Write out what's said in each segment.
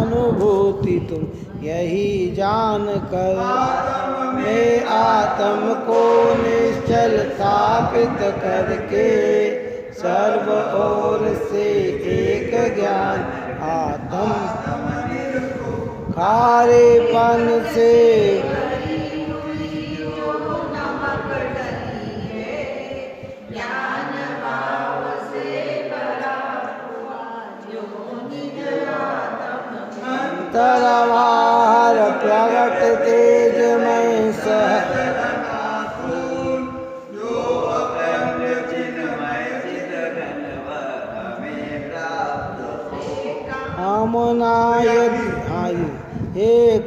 अनुभूति तुम यही जान कर मैं आत्म को निश्चल स्थापित करके सर्व ओर से एक ज्ञान आत्म खारेपन से तरवार प्रगट तेज में सह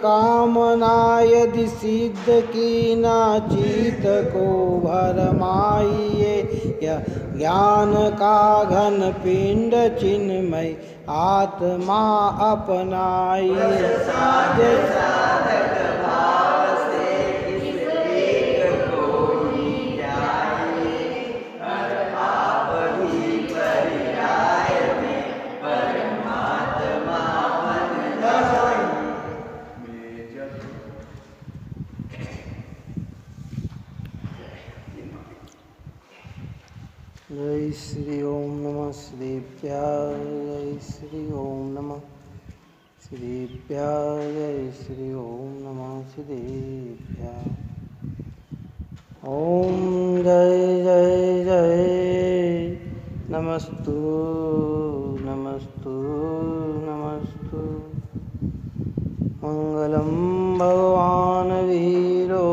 कामना यदि सिद्ध की ना चित को भरमाइए यह ज्ञान का घन पिंड चिन्मय आत्मा अपनाइए जय श्री ओम नमः श्रीभ्याय जय श्री ओम नमः श्रीभ्याय जय श्री ओम नमः श्रीभ्याय ओम जय जय जय नमस्तु नमस्तु नमस्तु मंगलम भगवान वीरो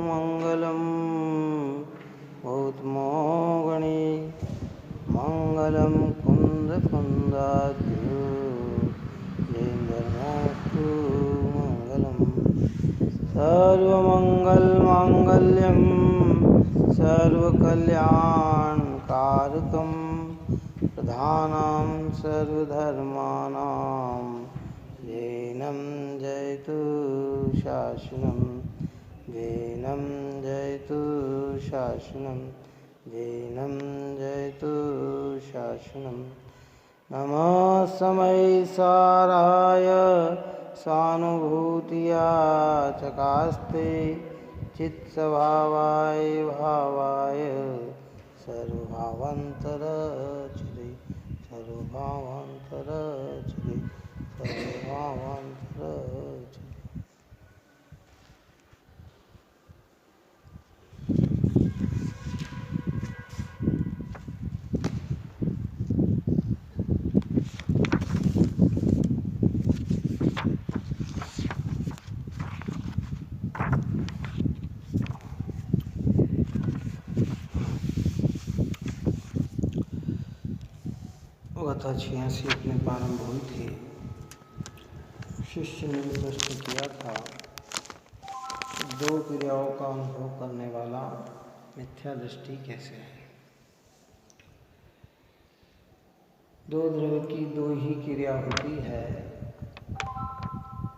मंगलम गौतमो मंगलम कुंद कुंदाद्यो जयेन्द्रनाथु मंगलम सर्वमंगल मांगल्यम सर्वकल्याण कारकम प्रधानम सर्वधर्मानां जैनं जयतु शासनम जैनं जयतु शासनम जैनं जयतु शासनम नमः समय साराय स्वानुभूतिया चकास्ते चित्स्वभावाय भावाय सर्वभावांतर चिरे सर्वभावांतर चिरे सर्वभावांतर चिरे कथा 86 अपने प्रारंभ हुई थी। शिष्य ने प्रश्न किया था दो क्रियाओं का अनुभव करने वाला मिथ्या दृष्टि कैसे है। दो द्रव्य की दो ही क्रिया होती है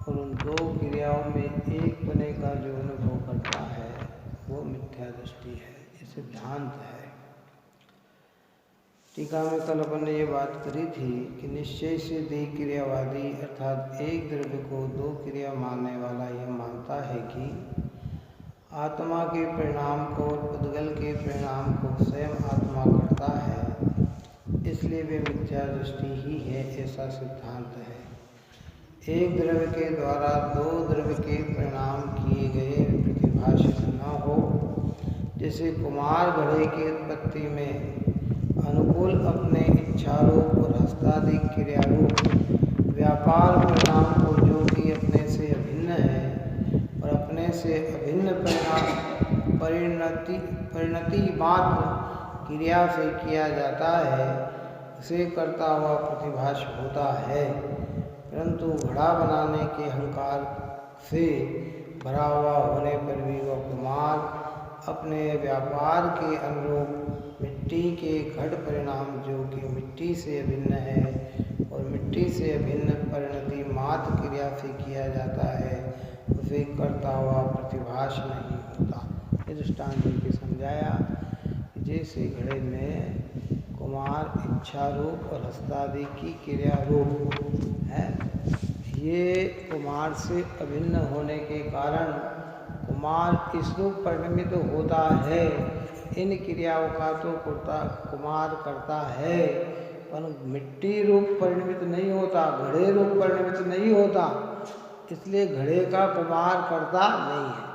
और उन दो क्रियाओं में एक पने का जो अनुभव करता है वो मिथ्या दृष्टि है, ये सिद्धांत है। टीका में कल अपन ने ये बात करी थी कि निश्चय से द्वि क्रियावादी अर्थात एक द्रव्य को दो क्रिया मानने वाला यह मानता है कि आत्मा के परिणाम को और पुद्गल के परिणाम को स्वयं आत्मा करता है, इसलिए वे मिथ्या दृष्टि ही है, ऐसा सिद्धांत है। एक द्रव्य के द्वारा दो द्रव्य के परिणाम किए गए प्रतिभाषित न हो, जैसे कुमार घड़े की उत्पत्ति में अनुकूल अपने इच्छारूप और हस्तादिक क्रियारूप व्यापार परिणाम को जो कि अपने से अभिन्न है और अपने से अभिन्न परिणति मात्र क्रिया से किया जाता है, उसे करता हुआ प्रतिभाष होता है। परंतु घड़ा बनाने के अहंकार से भरा हुआ होने पर भी वह कुमार अपने व्यापार के अनुरूप मिट्टी के घट परिणाम जो कि मिट्टी से अभिन्न है और मिट्टी ही से अभिन्न परिणति मात्र क्रिया से किया जाता है, उसे करता हुआ प्रतिभास नहीं होता। ये दृष्टांत के समझाया। जैसे घड़े में कुमार इच्छा रूप और हस्तादि की क्रिया रूप है, ये कुमार से अभिन्न होने के कारण कुमार इस रूप परिणमित होता है। इन क्रियाओं का तो कुमार करता है, पर मिट्टी रूप परिणमित नहीं होता, घड़े रूप परिणमित नहीं होता, इसलिए घड़े का कुमार करता नहीं है।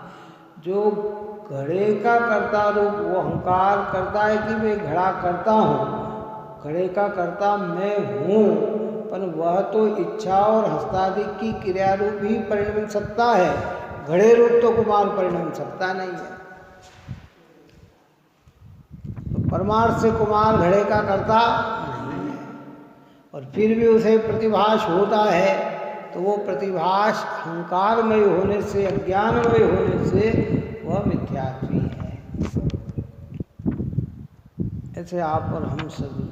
जो घड़े का कर्ता रूप वो अहंकार करता है कि मैं घड़ा करता हूँ, घड़े का कर्ता मैं हूँ, पर वह तो इच्छा और हस्तादि की क्रिया रूप ही परिणमित सकता है, घड़े रूप तो कुमार परिणमित सकता नहीं है। तो परमार्थ से कुमार घड़े का कर्ता नहीं है, और फिर भी उसे प्रतिभास होता है, तो वो प्रतिभास अहंकारमय होने से, अज्ञानमय होने से वह मिथ्यात्वी है। ऐसे आप और हम सभी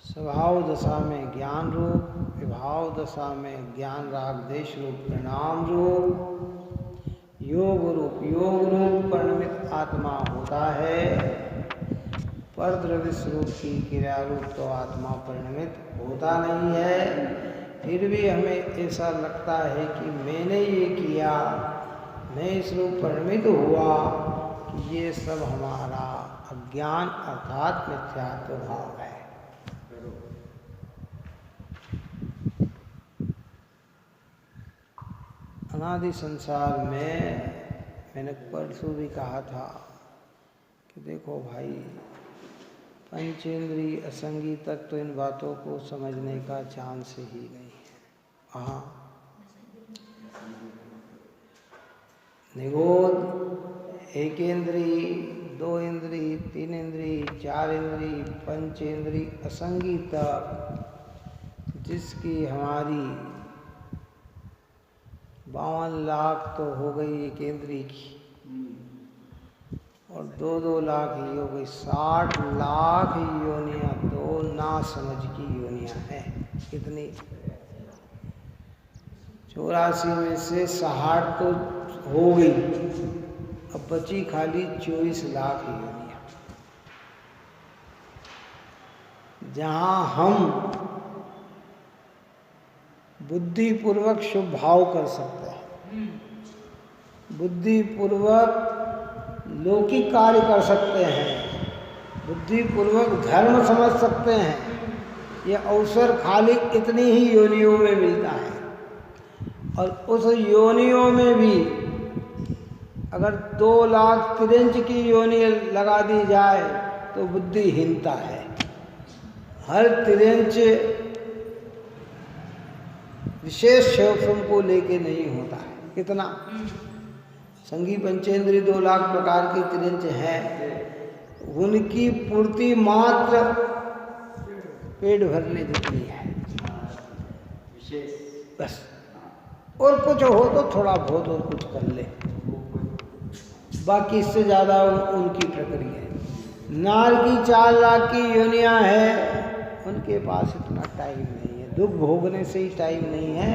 स्वभाव दशा में ज्ञान रूप, विभाव दशा में ज्ञान राग देश रूप परिणाम रूप, योग रूप परिणमित आत्मा होता है, पर द्रव्य स्वरूप की क्रिया रूप तो आत्मा परिणमित होता नहीं है। फिर भी हमें ऐसा लगता है कि मैंने ये किया, मैं इस रूप परिणमित हुआ, कि ये सब हमारा अज्ञान अर्थात मिथ्यात्व भाव है। अनादि संसार में मैंने परसों भी कहा था कि देखो भाई, पंचेंद्रीय असंगी तक तो इन बातों को समझने का चांस ही नहीं है। हाँ, निगोद एक इंद्री, दो इंद्री, तीन इंद्री, चार इंद्री, पंचेंद्री असंगी तक जिसकी हमारी 52 लाख तो हो गई एक इंद्री की, और 2-2 लाख ही हो गई, 60 लाख योनियां तो ना समझ की योनियां हैं। कितनी? 84 में से 60 तो हो गई, अब बची खाली 24 लाख योनियां, जहां हम बुद्धिपूर्वक शुभ भाव कर सकते हैं, बुद्धिपूर्वक लौकिक कार्य कर सकते हैं, बुद्धिपूर्वक धर्म समझ सकते हैं। यह अवसर खाली इतनी ही योनियों में मिलता है, और उस योनियों में भी अगर 2 लाख तिरंज की योनि लगा दी जाए तो बुद्धिहीनता है। हर तिरंज विशेष शोषण को लेके नहीं होता है। कितना? संगी पंचेंद्री 2 लाख प्रकार के तिरंज हैं, उनकी पूर्ति मात्र पेट भरने जितनी है बस, और कुछ हो तो थोड़ा बहुत और कुछ कर ले, बाकी इससे ज़्यादा उनकी प्रक्रिया है। नार की 4 लाख की योनियां हैं, उनके पास इतना टाइम नहीं है, दुख भोगने से ही टाइम नहीं है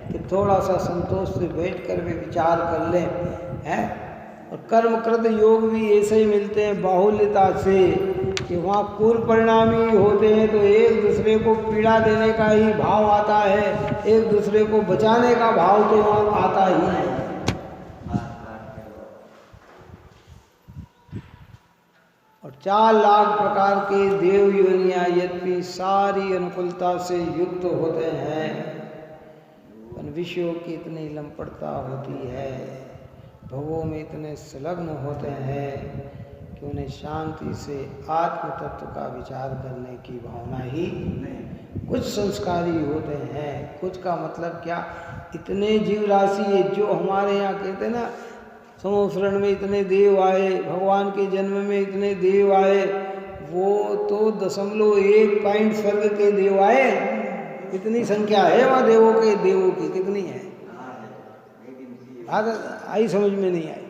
कि थोड़ा सा संतोष से बैठ कर वे विचार कर लें, हैं। और कर्मकृत योग भी ऐसे ही मिलते हैं बाहुल्यता से, कि वहाँ पूर्व परिणामी होते हैं, तो एक दूसरे को पीड़ा देने का ही भाव आता है, एक दूसरे को बचाने का भाव तो वहाँ आता ही है। और 4 लाख प्रकार के देव योनियां यद्यपि सारी अनुकूलता से युक्त होते हैं, पर विषयों की इतनी लंपटता होती है, भवों में इतने संलग्न होते हैं कि उन्हें शांति से आत्म तत्व का विचार करने की भावना ही नहीं। कुछ संस्कारी होते हैं, कुछ का मतलब क्या, इतने जीव राशि है जो हमारे यहाँ कहते हैं ना, संवत्सरण में इतने देव आए, भगवान के जन्म में इतने देव आए, वो तो 0.1 पॉइंट स्वर्ग के देव आए। कितनी संख्या है वहाँ देवों की कितनी है? बात आई समझ में नहीं आई।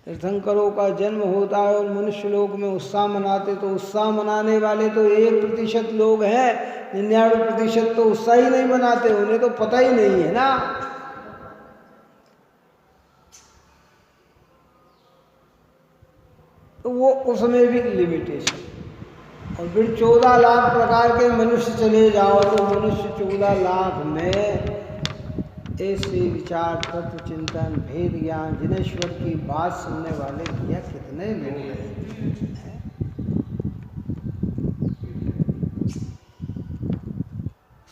तीर्थंकरों का जन्म होता है और मनुष्य लोक में उत्साह मनाते, तो उत्साह मनाने वाले तो 1% लोग हैं, 99% तो उत्साह ही नहीं मनाते, उन्हें तो पता ही नहीं है ना। तो वो उसमें भी लिमिटेशन। और फिर 14 लाख प्रकार के मनुष्य चले जाओ तो मनुष्य 14 लाख में ऐसे विचार, तत्व चिंतन, भेद ज्ञान, जिनेश्वर की बात सुनने वाले भैया कितने लोग हैं।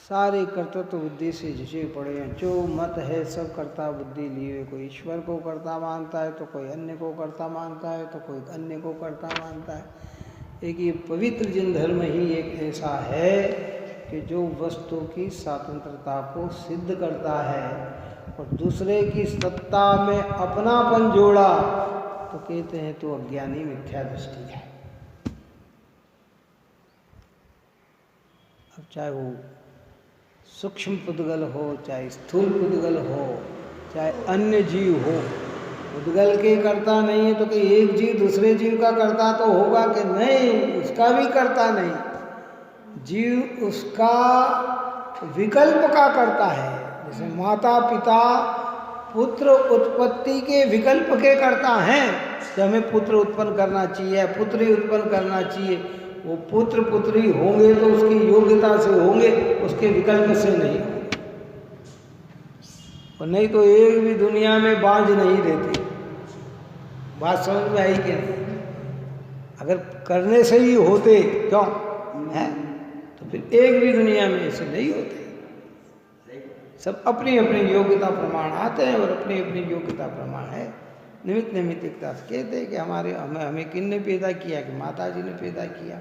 सारे कर्तृत्व बुद्धि से झुके पड़े हैं, जो मत है सब कर्ता बुद्धि लिए। कोई ईश्वर को कर्ता मानता है तो कोई अन्य को कर्ता मानता है, तो कोई अन्य को कर्ता मानता है। एक ये पवित्र जिन धर्म ही एक ऐसा है कि जो वस्तु की स्वतंत्रता को सिद्ध करता है और दूसरे की सत्ता में अपनापन जोड़ा तो कहते हैं तो अज्ञानी मिथ्या दृष्टि है। अब चाहे वो सूक्ष्म पुद्गल हो, चाहे स्थूल पुद्गल हो, चाहे अन्य जीव हो, पुद्गल के करता नहीं है तो कि एक जीव दूसरे जीव का करता तो होगा कि नहीं, उसका भी करता नहीं। जीव उसका विकल्प का करता है। जैसे माता पिता पुत्र उत्पत्ति के विकल्प के करता हैं कि हमें पुत्र उत्पन्न करना चाहिए, पुत्री उत्पन्न करना चाहिए। वो पुत्र पुत्री होंगे तो उसकी योग्यता से होंगे, उसके विकल्प से नहीं होंगे। और नहीं तो एक भी दुनिया में बांझ नहीं रहती। बात समझ में आई कि नहीं? अगर करने से ही होते क्यों है तो फिर एक भी दुनिया में ऐसे नहीं होते। सब अपनी अपनी योग्यता प्रमाण आते हैं और अपनी अपनी योग्यता प्रमाण है। निमित्त नैमित्तिकता से कहते हैं कि हमें किन ने पैदा किया, कि माता जी ने पैदा किया,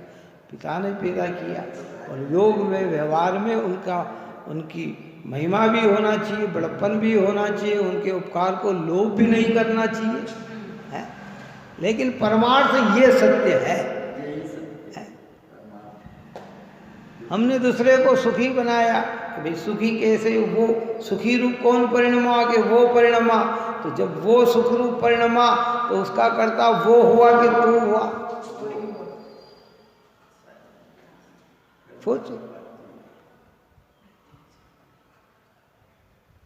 पिता ने पैदा किया। और योग में व्यवहार में उनकी महिमा भी होना चाहिए, बड़प्पन भी होना चाहिए, उनके उपकार को लोभ भी नहीं करना चाहिए है। लेकिन परमार्थ ये सत्य है। हमने दूसरे को सुखी बनाया, भाई सुखी कैसे, वो सुखी रूप कौन परिणमा के वो परिणमा। तो जब वो सुख रूप परिणमा तो उसका कर्ता वो हुआ कि तू हुआ। सोचो।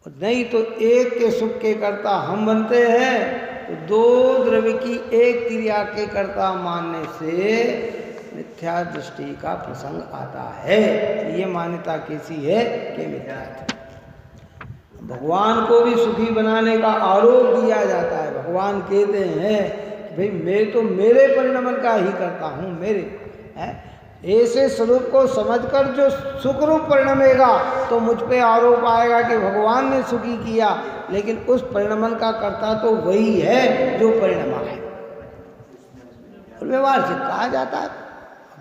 नहीं तो एक के सुख के कर्ता हम बनते हैं, तो दो द्रव्य की एक क्रिया के कर्ता मानने से मिथ्या दृष्टि का प्रसंग आता है। ये मान्यता कैसी है कि मिथ्या है। भगवान को भी सुखी बनाने का आरोप दिया जाता है। भगवान कहते हैं कि भाई मैं तो मेरे परिणमन का ही करता हूँ, मेरे है। ऐसे स्वरूप को समझकर जो सुख रूप परिणमेगा तो मुझ पे आरोप आएगा कि भगवान ने सुखी किया, लेकिन उस परिणमन का कर्ता तो वही है जो परिणमा है। और व्यवहार से कहा जाता है,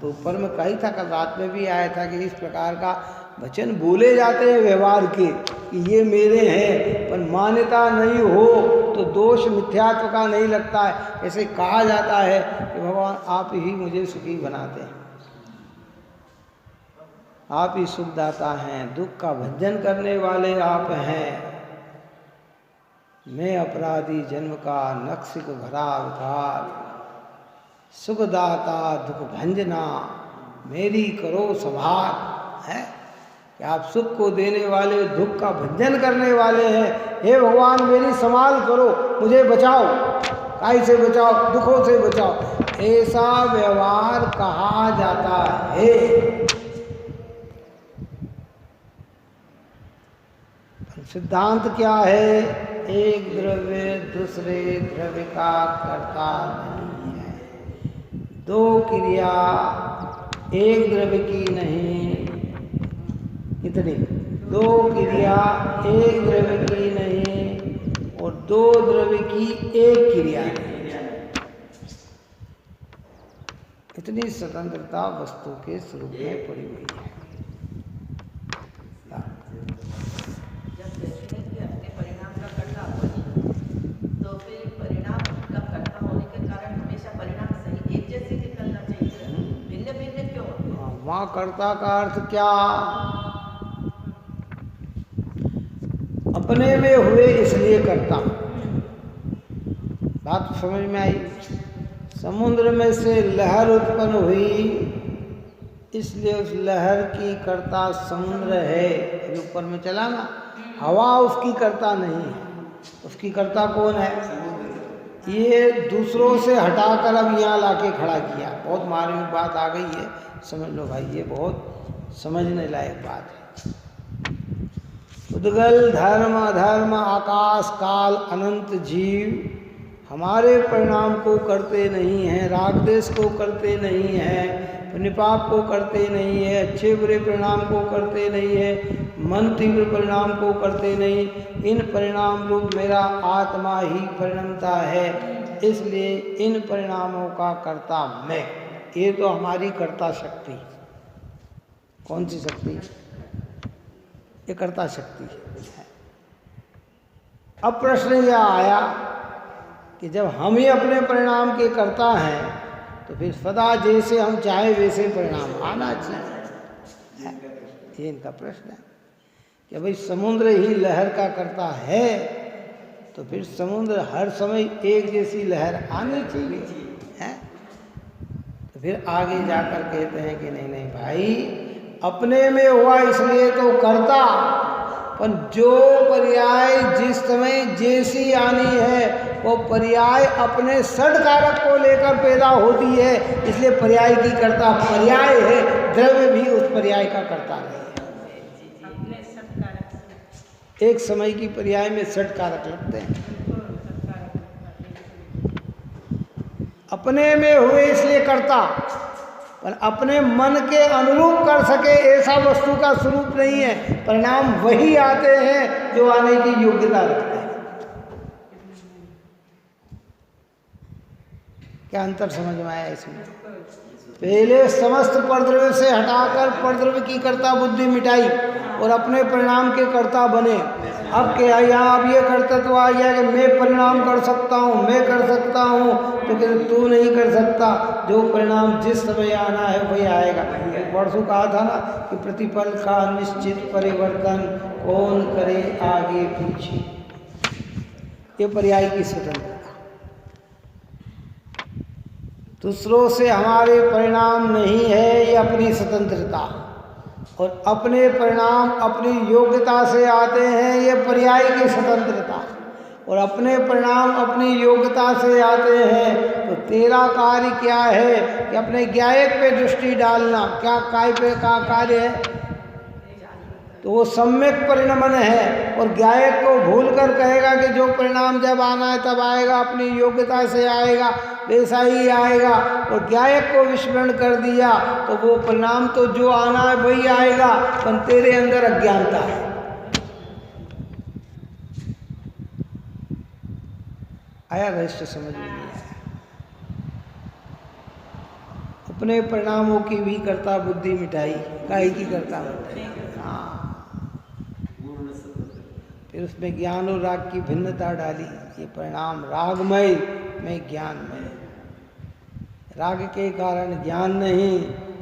तो ऊपर में कही था, कल रात में भी आया था कि इस प्रकार का वचन बोले जाते हैं व्यवहार के कि ये मेरे हैं, पर मान्यता नहीं हो तो दोष मिथ्यात्व का नहीं लगता है। ऐसे कहा जाता है कि भगवान आप ही मुझे सुखी बनाते हैं, आप ही सुखदाता हैं, दुख का भंजन करने वाले आप हैं। मैं अपराधी जन्म का नक्सिक भरा अवतार, सुखदाता दुख भंजना मेरी करो संभाल है कि आप सुख को देने वाले, दुख का भंजन करने वाले हैं। हे भगवान मेरी संभाल करो, मुझे बचाओ, काई से बचाओ, दुखों से बचाओ। ऐसा व्यवहार कहा जाता है। सिद्धांत क्या है? एक द्रव्य दूसरे द्रव्य का कर्ता नहीं है। दो क्रिया एक द्रव्य की नहीं, कितनी? दो क्रिया एक द्रव्य की नहीं और दो द्रव्य की एक क्रिया नहीं। इतनी स्वतंत्रता वस्तु के स्वरूप में पड़ी हुई है। वहाँ कर्ता का अर्थ क्या? अपने में हुए इसलिए करता। बात समझ में आई? समुद्र में से लहर उत्पन्न हुई, इसलिए उस लहर की कर्ता समुद्र है। अभी ऊपर में चला ना, हवा उसकी कर्ता नहीं है, उसकी कर्ता कौन है? ये दूसरों से हटाकर अब यहाँ लाके खड़ा किया। बहुत मार्मिक बात आ गई है, समझ लो भाई, ये बहुत समझने लायक बात है। उद्गल धर्म अधर्म आकाश काल अनंत जीव हमारे परिणाम को करते नहीं हैं, राग देश को करते नहीं हैं, निपाप को करते नहीं है, अच्छे बुरे परिणाम को करते नहीं है, मन तीव्र परिणाम को करते नहीं। इन परिणाम रूप मेरा आत्मा ही परिणमता है, इसलिए इन परिणामों का कर्ता मैं। ये तो हमारी कर्ता शक्ति। कौन सी शक्ति? ये कर्ता शक्ति है। अब प्रश्न यह आया कि जब हम ही अपने परिणाम के कर्ता हैं तो फिर सदा जैसे हम चाहे वैसे परिणाम आना चाहिए। ये इनका प्रश्न है कि भाई समुद्र ही लहर का कर्ता है तो फिर समुद्र हर समय एक जैसी लहर आनी चाहिए है। तो फिर आगे जाकर कहते हैं कि नहीं नहीं भाई, अपने में हुआ इसलिए तो कर्ता, पर जो पर्याय जिस समय जैसी आनी है वो पर्याय अपने षड कारक को लेकर पैदा होती है, इसलिए पर्याय की कर्ता पर्याय है, द्रव्य भी उस पर्याय का कर्ता नहीं है। एक समय की पर्याय में षड कारक लगते हैं। अपने में हुए इसलिए कर्ता, पर अपने मन के अनुरूप कर सके ऐसा वस्तु का स्वरूप नहीं है। परिणाम वही आते हैं जो आने की योग्यता रखते हैं। क्या अंतर समझ में आया इसमें? पहले समस्त परद्रव्य से हटाकर परद्रव्य की कर्ता बुद्धि मिटाई और अपने परिणाम के कर्ता बने। अब क्या यहाँ अब ये कर्तव्य आ गया कि मैं परिणाम कर सकता हूँ, मैं कर सकता हूँ, तो कहते तू नहीं कर सकता। जो परिणाम जिस समय आना है वही आएगा। परसों कहा था ना कि प्रतिपल का निश्चित परिवर्तन कौन करे आगे पीछे, ये पर्याय की स्वतंत्रता। दूसरों से हमारे परिणाम नहीं है, ये अपनी स्वतंत्रता। और अपने परिणाम अपनी योग्यता से आते हैं, ये पर्याय की स्वतंत्रता। और अपने परिणाम अपनी योग्यता से आते हैं तो तेरा कार्य क्या है कि अपने ज्ञायक पे दृष्टि डालना। क्या काय पे का कार्य है? तो वो सम्यक परिणमन है। और ज्ञायक को भूल कर कहेगा कि जो परिणाम जब आना है तब आएगा, अपनी योग्यता से आएगा, वैसा ही आएगा। और ज्ञायक को विस्मरण कर दिया तो वो परिणाम तो जो आना है वही आएगा, पर तेरे अंदर अज्ञानता है। आया रहस्य समझ में नहीं आया? अपने परिणामों की भी कर्ता बुद्धि मिटाई, काहे की कर्ता मिटाई? हाँ, फिर उसमें ज्ञान और राग की भिन्नता डाली। ये परिणाम रागमय में ज्ञानमय। राग के कारण ज्ञान नहीं,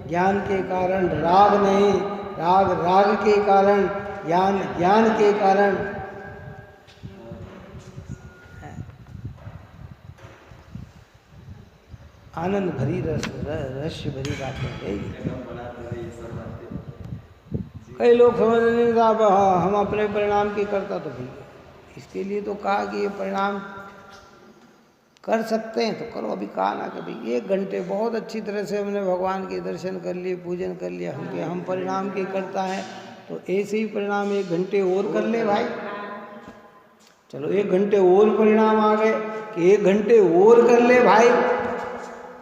ज्ञान के कारण राग नहीं, राग के कारण ज्ञान, ज्ञान के कारण आनंद भरी रहस्य भरी बातें है। कई लोग समझ नहीं साहब हम अपने परिणाम की करता तो भी, इसके लिए तो कहा कि ये परिणाम कर सकते हैं तो करो। अभी कहा ना कि भाई 1 घंटे बहुत अच्छी तरह से हमने भगवान के दर्शन कर लिए, पूजन कर लिया, हम परिणाम के करता है तो ऐसे ही परिणाम 1 घंटे और कर ले भाई। चलो 1 घंटे और परिणाम आ गए कि 1 घंटे और कर ले भाई,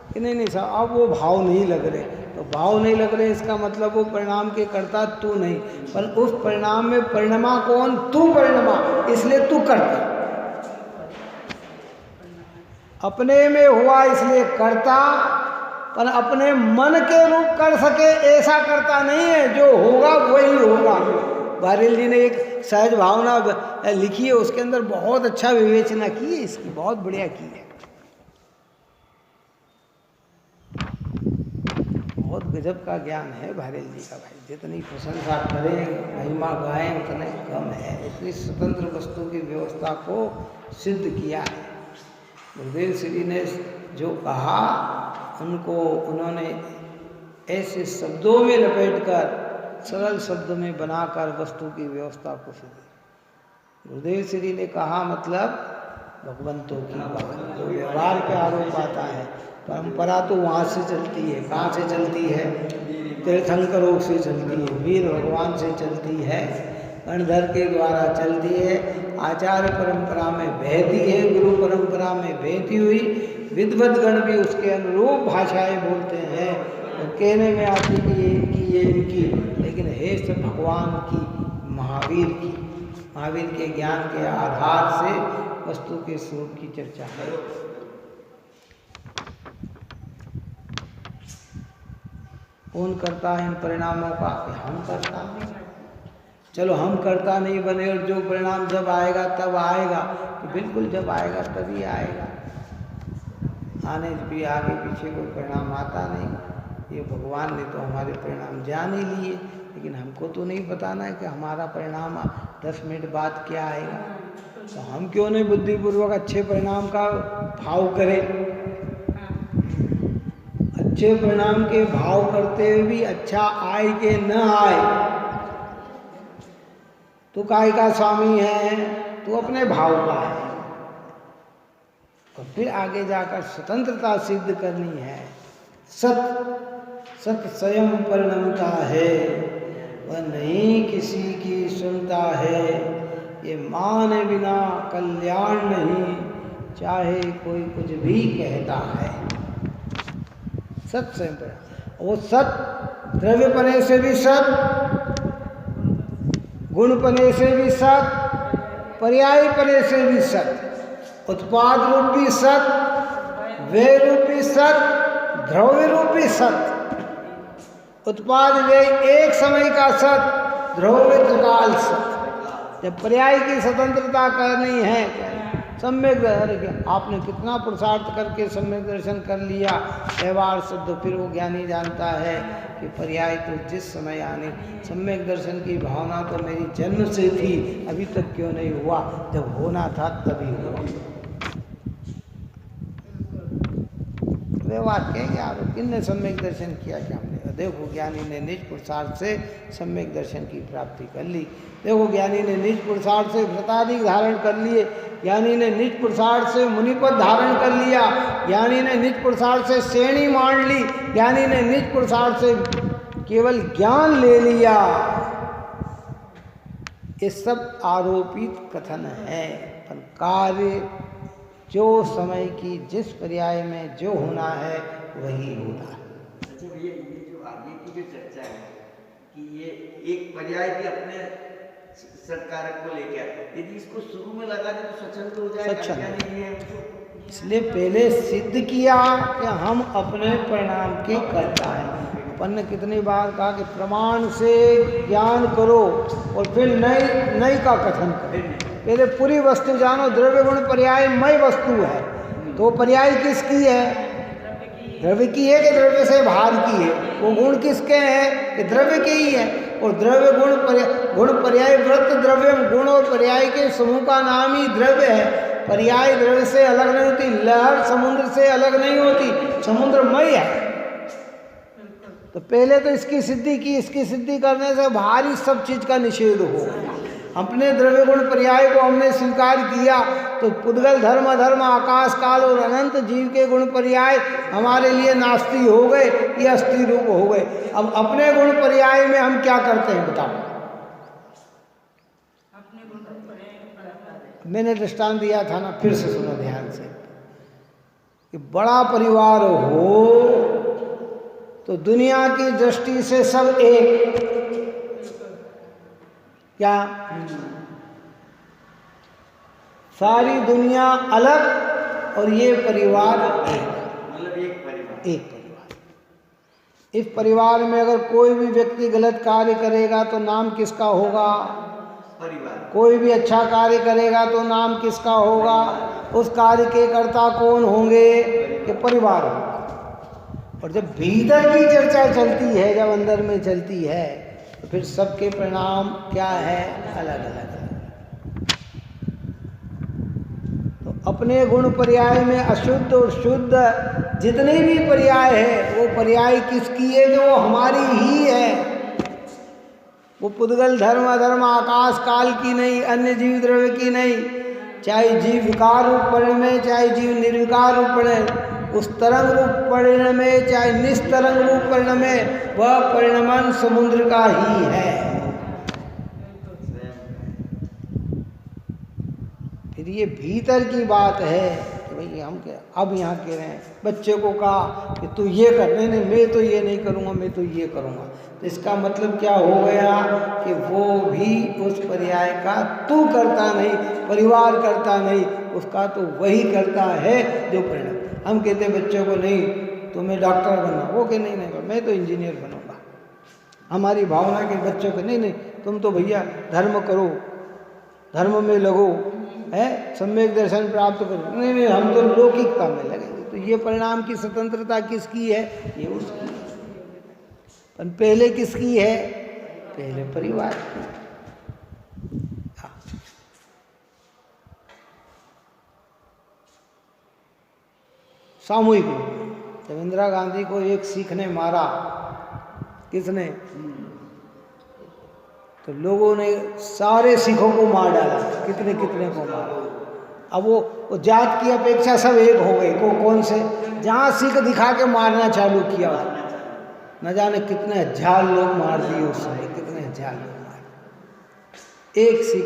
कि नहीं साहब अब वो भाव नहीं लग रहे। तो भाव नहीं लग रहे इसका मतलब वो परिणाम के करता तू नहीं, पर उस परिणाम में परिणमा कौन? तू परिणमा, इसलिए तू करता। अपने में हुआ इसलिए करता, पर अपने मन के रूप कर सके ऐसा करता नहीं है। जो होगा वही होगा। बारेल जी ने एक सहज भावना लिखी है, उसके अंदर बहुत अच्छा विवेचना की है इसकी, बहुत बढ़िया की है। बहुत गजब का ज्ञान है बारेल जी का भाई। जितनी प्रशंसा करें, महिमा गाएं उतने कम है। इतनी स्वतंत्र वस्तु की व्यवस्था को सिद्ध किया है। गुरुदेव श्री ने जो कहा उन्होंने ऐसे शब्दों में लपेटकर सरल शब्द में बनाकर वस्तु की व्यवस्था को दी। गुरुदेव श्री ने कहा मतलब भगवंतों की बात, जो व्यवहार पे आरोप आता है, परंपरा तो वहाँ से चलती है। कहाँ से चलती है? तीर्थंकरों से चलती है, वीर भगवान से चलती है, गणधर के द्वारा चलती है, आचार्य परंपरा में बहती है, गुरु परंपरा में बहती हुई विद्वत गण भी उसके अनुरूप भाषाएं बोलते हैं और कहने में आती कि ये इनकी, ये इनकी, लेकिन है सब भगवान की, महावीर के ज्ञान के आधार से वस्तु के स्वरूप की चर्चा है। कौन करता है इन परिणामों का? हम करता नहीं। चलो हम करता नहीं बने और जो परिणाम जब आएगा तब आएगा, तो बिल्कुल जब आएगा तभी आएगा, आने भी आगे पीछे कोई परिणाम आता नहीं। ये भगवान ने तो हमारे परिणाम जान ही लिए, लेकिन हमको तो नहीं बताना है कि हमारा परिणाम 10 मिनट बाद क्या आएगा। तो हम क्यों नहीं बुद्धिपूर्वक अच्छे परिणाम का भाव करें? अच्छे परिणाम के भाव करते हुए भी अच्छा आए कि न आए, तो काय का स्वामी है, तो अपने भाव का है। और फिर आगे जाकर स्वतंत्रता सिद्ध करनी है। सत स्वयं परिणमता है, वह नहीं किसी की सुनता है, ये माने बिना कल्याण नहीं, चाहे कोई कुछ भी कहता है। सत स्वयं परिणम, वो सत द्रव्य पने से भी सत, गुण पने से भी सत, पर्याय पने से भी सत, उत्पाद रूप भी सत, व्यय रूप भी सत, द्रव्य रूप भी सत। उत्पाद व्यय एक समय का सत, द्रव्य त्रिकाल सत। जब पर्याय की स्वतंत्रता करनी है, सम्यक दर्शन, आपने कितना पुरुषार्थ करके सम्यक दर्शन कर लिया, व्यवहार शुद्ध, फिर वो ज्ञानी जानता है कि पर्याय तो जिस समय आने, सम्यक दर्शन की भावना तो मेरी जन्म से थी, अभी तक क्यों नहीं हुआ? जब होना था तभी हुआ। व्यवहार कहेंगे आप किसने सम्यक दर्शन किया? क्या हमने? देखो ज्ञानी ने निज पुरुषार्थ से सम्यक दर्शन की प्राप्ति कर ली। देखो ज्ञानी ने निज पुरुषार्थ से व्रतादि धारण कर लिए, ज्ञानी ने निज पुरुषार्थ से मुनिपद धारण कर लिया, ज्ञानी ने निज पुरुषार्थ से श्रेणी मान ली, ज्ञानी ने निज पुरुषार्थ से केवल ज्ञान ले लिया। ये सब आरोपित कथन है, पर कार्य जो समय की जिस पर्याय में जो होना है वही होता है। अच्छा ये जो आगे की जो चर्चा है कि ये एक पर्याय भी अपने सत्कारक को लेकर, यदि इसको शुरू में लगा दे तो स्वच्छंद हो जाएगा। इसलिए पहले सिद्ध किया कि हम अपने परिणाम के कर्ता हैं। अपन ने कितनी बार कहा कि प्रमाण से ज्ञान करो और फिर नई का कथन करो। पहले पूरी वस्तु जानो, द्रव्य गुण पर्याय मय वस्तु है, तो पर्याय किसकी है? द्रव्य की है कि द्रव्य से बाहर की है? वो गुण किसके हैं? कि द्रव्य के ही है। और द्रव्य गुण पर्याय व्रत द्रव्य, गुण और पर्याय के समूह का नाम ही द्रव्य है। पर्याय द्रव्य से अलग नहीं होती, लहर समुद्र से अलग नहीं होती, समुद्रमय है। तो पहले तो इसकी सिद्धि की, इसकी सिद्धि करने से भारी सब चीज का निषेध हो। अपने द्रव्य गुण पर्याय को हमने स्वीकार किया तो पुद्गल धर्म अधर्म आकाश काल और अनंत जीव के गुण पर्याय हमारे लिए नास्ति हो गए, ये अस्थि रूप हो गए। अब अपने गुण पर्याय में हम क्या करते हैं बताओ? मैंने दृष्टांत दिया था ना, फिर से सुनो ध्यान से कि बड़ा परिवार हो तो दुनिया की दृष्टि से सब एक, क्या सारी दुनिया अलग और ये परिवार एक, मतलब एक परिवार। इस परिवार में अगर कोई भी व्यक्ति गलत कार्य करेगा तो नाम किसका होगा? परिवार। कोई भी अच्छा कार्य करेगा तो नाम किसका होगा? उस कार्य के कर्ता कौन होंगे? कि परिवार होगा। और जब भीतर की चर्चा चलती है, जब अंदर में चलती है, तो फिर सबके परिणाम क्या है? अलग अलग। तो अपने गुण पर्याय में अशुद्ध और शुद्ध जितने भी पर्याय है वो पर्याय किसकी है? जो हमारी ही है। वो पुद्गल धर्म अधर्म आकाश काल की नहीं, अन्य जीव द्रव्य की नहीं। चाहे जीव विकार रूप परिणमे, चाहे जीव निर्विकार रूप परिणमे, उस तरंग रूप परिणमे, चाहे निस्तरंग रूप परिणमे, वह परिणमन समुद्र का ही है। फिर ये भीतर की बात है कि भाई हम क्या अब यहाँ कह रहे हैं, बच्चे को कहा कि तू ये कर, नहीं नहीं मैं तो ये नहीं करूँगा, मैं तो ये करूँगा। तो इसका मतलब क्या हो गया कि वो भी उस पर्याय का तू करता नहीं, परिवार करता नहीं, उसका तो वही करता है जो परिणाम। हम कहते हैं बच्चों को नहीं तुम्हें डॉक्टर बनना, वो कहे नहीं नहीं मैं तो इंजीनियर बनूंगा। हमारी भावना के बच्चों को नहीं नहीं तुम तो भैया धर्म करो, धर्म में लगो, है सम्यक दर्शन प्राप्त करो। नहीं नहीं हम तो लौकिकता में लगेंगे। तो ये परिणाम की स्वतंत्रता किसकी है? ये उसकी है। पर पहले किसकी है? पहले परिवार की। सामूहिक रूप में जब इंदिरा गांधी को एक सिख ने मारा, किसने? तो लोगों ने सारे सिखों को मार डाला, कितने कितने को मारा। अब वो जात की अपेक्षा सब एक हो गए। कौन से? जहाँ सिख दिखा के मारना चालू किया, न जाने कितने हजार लोग मार दिए उस समय, कितने हजार लोग मार। एक सिख,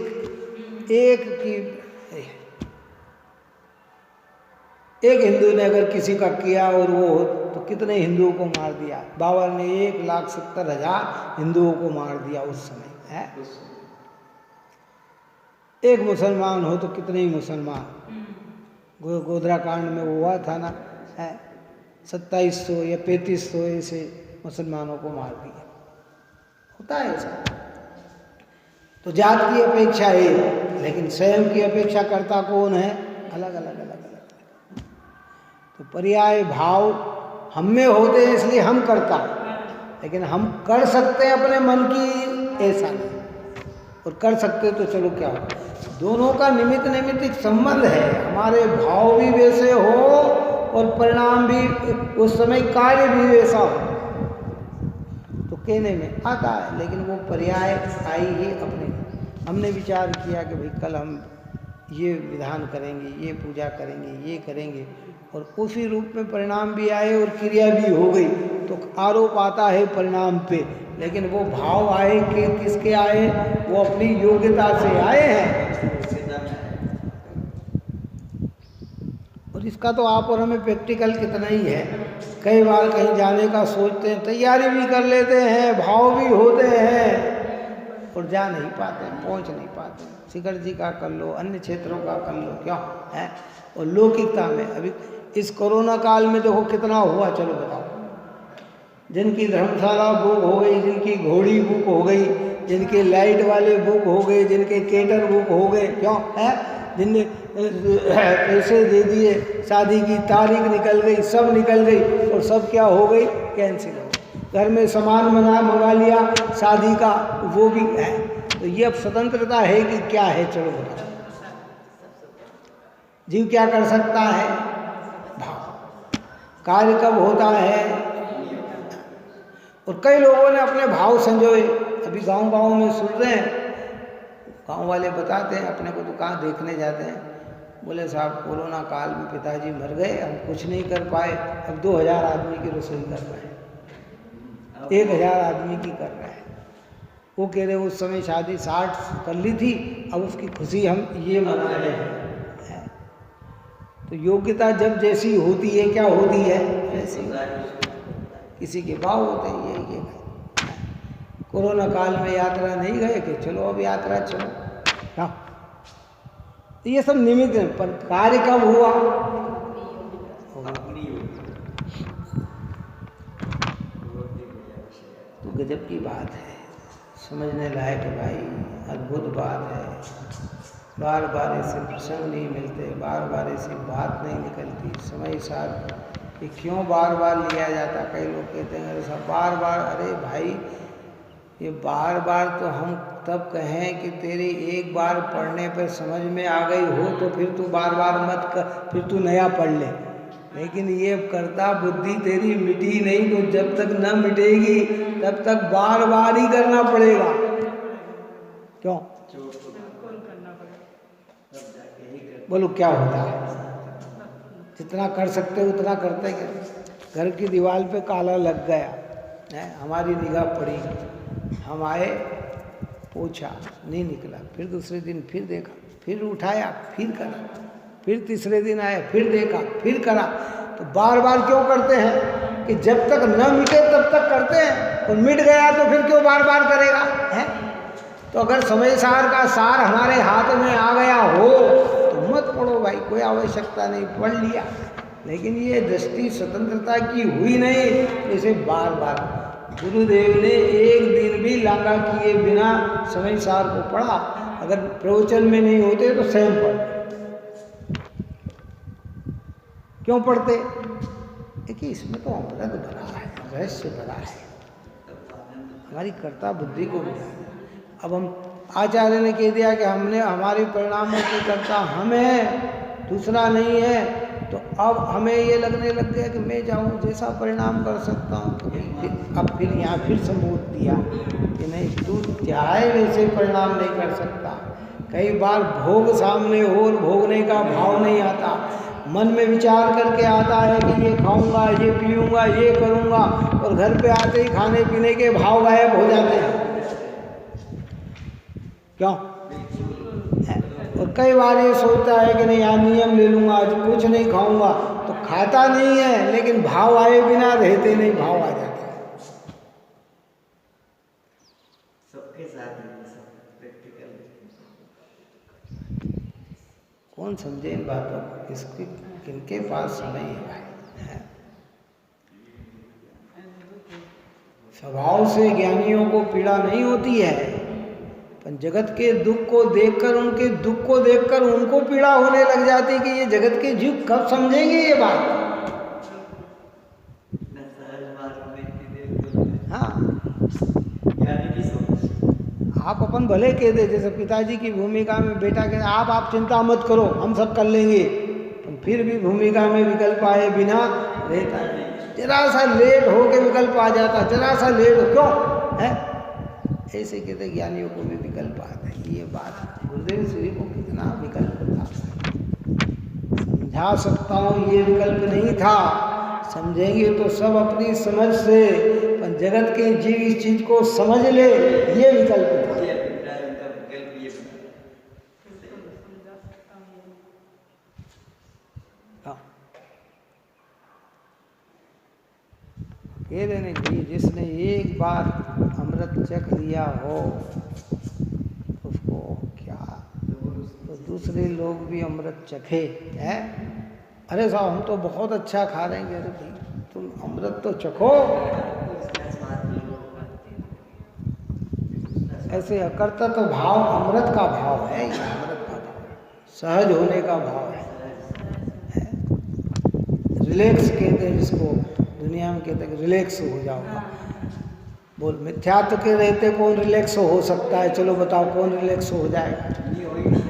एक हिंदू ने अगर किसी का किया और वो तो कितने हिंदुओं को मार दिया। बाबर ने 1,70,000 हिंदुओं को मार दिया उस समय है। एक मुसलमान हो तो कितने ही मुसलमान। गोधरा कांड में हुआ था ना, है 2700 या 3500 ऐसे मुसलमानों को मार दिया। होता है ऐसा। तो जात की अपेक्षा है, लेकिन स्वयं की अपेक्षा करता कौन है? अलग अलग अलग अलग। तो पर्याय भाव हम में होते हैं इसलिए हम करता, लेकिन हम कर सकते हैं अपने मन की, ऐसा नहीं। और कर सकते तो चलो क्या हो, दोनों का निमित्त नैमित्तिक संबंध है। हमारे भाव भी वैसे हो और परिणाम भी उस समय कार्य भी वैसा हो, तो कहने में आता है। लेकिन वो पर्याय आई ही अपने। हमने विचार किया कि भाई कल हम ये विधान करेंगे, ये पूजा करेंगे, ये करेंगे, और उसी रूप में परिणाम भी आए और क्रिया भी हो गई, तो आरोप आता है परिणाम पे। लेकिन वो भाव आए कि किसके आए? वो अपनी योग्यता से आए हैं। और इसका तो आप और हमें प्रैक्टिकल कितना ही है। कई बार कहीं जाने का सोचते हैं, तैयारी भी कर लेते हैं, भाव भी होते हैं, और जा नहीं पाते, पहुंच नहीं पाते। शिखर जी का कर लो, अन्य क्षेत्रों का कर लो, क्यों है? और लौकिकता में अभी इस कोरोना काल में देखो कितना हुआ। चलो बताओ, जिनकी धर्मशाला बुक हो गई, जिनकी घोड़ी बुक हो गई, जिनके लाइट वाले बुक हो गए, जिनके केटर बुक हो गए, क्यों है? जिनने पैसे दे दिए, शादी की तारीख निकल गई, सब निकल गई, और सब क्या हो गई? कैंसिल हो गई। घर में सामान मंगा लिया शादी का, वो भी है। तो ये अब स्वतंत्रता है कि क्या है? चलो बताओ, जीव क्या कर सकता है? भाव। कार्य कब होता है? और कई लोगों ने अपने भाव संजोए। अभी गांव में सुन रहे हैं, गांव वाले बताते हैं, अपने को तो कहाँ देखने जाते हैं, बोले साहब कोरोना काल में पिताजी मर गए, हम कुछ नहीं कर पाए, अब 2000 आदमी की रसोई कर रहे हैं, 1000 आदमी की कर रहे हैं। वो कह रहे उस समय शादी 60 कर ली थी, अब उसकी खुशी हम ये मना रहे हैं। तो योग्यता जब जैसी होती है, क्या होती है? ऐसी। किसी के भाव होते हैं। ये कोरोना काल में यात्रा नहीं गए कि चलो अब यात्रा चलो, हाँ। तो ये सब निमित्त है, पर कार्य कब हुआ? तो गजब की बात है, समझने लायक है भाई, अद्भुत बात है। बार बार ऐसे प्रसंग नहीं मिलते, बार बार ऐसी बात नहीं निकलती। समय साथ ये क्यों बार बार लिया जाता? कई लोग कहते हैं अरे साहब बार बार, अरे भाई ये बार बार तो हम तब कहें कि तेरी एक बार पढ़ने पर समझ में आ गई हो तो फिर तू बार बार मत कर, फिर तू नया पढ़ ले। लेकिन ये कर्ता बुद्धि तेरी मिटी नहीं, तो जब तक न मिटेगी तब तक बार बार ही करना पड़ेगा। क्यों? बोलो क्या होता है? जितना कर सकते उतना करते क्या? घर की दीवार पे काला लग गया है, हमारी निगाह पड़ी, हम आए, पूछा, नहीं निकला, फिर दूसरे दिन फिर देखा, फिर उठाया, फिर करा, फिर तीसरे दिन आया, फिर देखा, फिर करा। तो बार बार क्यों करते हैं? कि जब तक न मिटे तब तक करते हैं, और मिट गया तो फिर क्यों बार बार करेगा है? तो अगर समय सार का सार हमारे हाथ में आ गया हो तो मत पढ़ो भाई, कोई आवश्यकता नहीं, पढ़ लिया। लेकिन ये दृष्टि स्वतंत्रता की हुई नहीं, इसे बार बार गुरुदेव ने एक दिन भी लांगा किए बिना समय सार को पढ़ा। अगर प्रवचन में नहीं होते तो स्वयं पढ़ते। क्यों पढ़ते? देखिए इसमें तो अमृत भरा है, रहस्य भरा है, हमारी कर्ता बुद्धि को मिला। अब हम आचार्य ने कह दिया कि हमने हमारे परिणामों की कर्ता हम हैं, दूसरा नहीं है, तो अब हमें ये लगने लग गया कि मैं जाऊँ जैसा परिणाम कर सकता हूँ। तो अब फिर यहाँ फिर सबूत दिया कि नहीं, तू चाहे वैसे परिणाम नहीं कर सकता। कई बार भोग सामने हो और भोगने का भाव नहीं आता, मन में विचार करके आता है कि ये खाऊंगा, ये पीऊंगा, ये करूंगा, और घर पे आते ही खाने पीने के भाव गायब हो जाते हैं। क्यों? और कई बार ये सोचता है कि नहीं यार नियम ले लूंगा, आज कुछ नहीं खाऊंगा, तो खाता नहीं है, लेकिन भाव आए बिना रहते नहीं, भाव आ जाते हैं। सबके साथ प्रैक्टिकल कौन समझे इन बातों को? इसके किनके पास समय है? स्वभाव से ज्ञानियों को पीड़ा नहीं होती है, पर जगत के दुख को देखकर, उनके दुख को देखकर उनको पीड़ा होने लग जाती कि ये जगत के जीव कब समझेंगे ये बात। हाँ, आप अपन भले कह दे, जैसे पिताजी की भूमिका में बेटा कहते आप चिंता मत करो, हम सब कर लेंगे, फिर भी भूमिका में विकल्प आए बिना रहता है। जरा सा लेट हो के विकल्प आ जाता, जरा सा लेट हो, क्यों है? ऐसे कहते ज्ञानियों को भी विकल्प आते हैं। ये बात गुरुदेव श्री को कितना विकल्प था, समझा सकता हूँ, ये विकल्प नहीं था। समझेंगे तो सब अपनी समझ से, पर जगत के जीव इस चीज को समझ ले, ये विकल्प था। कह देने की जिसने एक बार अमृत चख लिया हो उसको क्या, तो दूसरे लोग भी अमृत चखे है। अरे साहब हम तो बहुत अच्छा खा रहे हैं। अरे भाई तुम अमृत तो चखो। ऐसे अकर्ता तो भाव अमृत का भाव है, ये अमृत का भाव, सहज होने का भाव है। रिलैक्स कहते हैं जिसको, दुनिया में कहते हैं रिलैक्स हो जाओगा। बोल मिथ्यात्व के रहते कौन रिलैक्स हो सकता है? चलो बताओ कौन रिलैक्स हो जाएगा?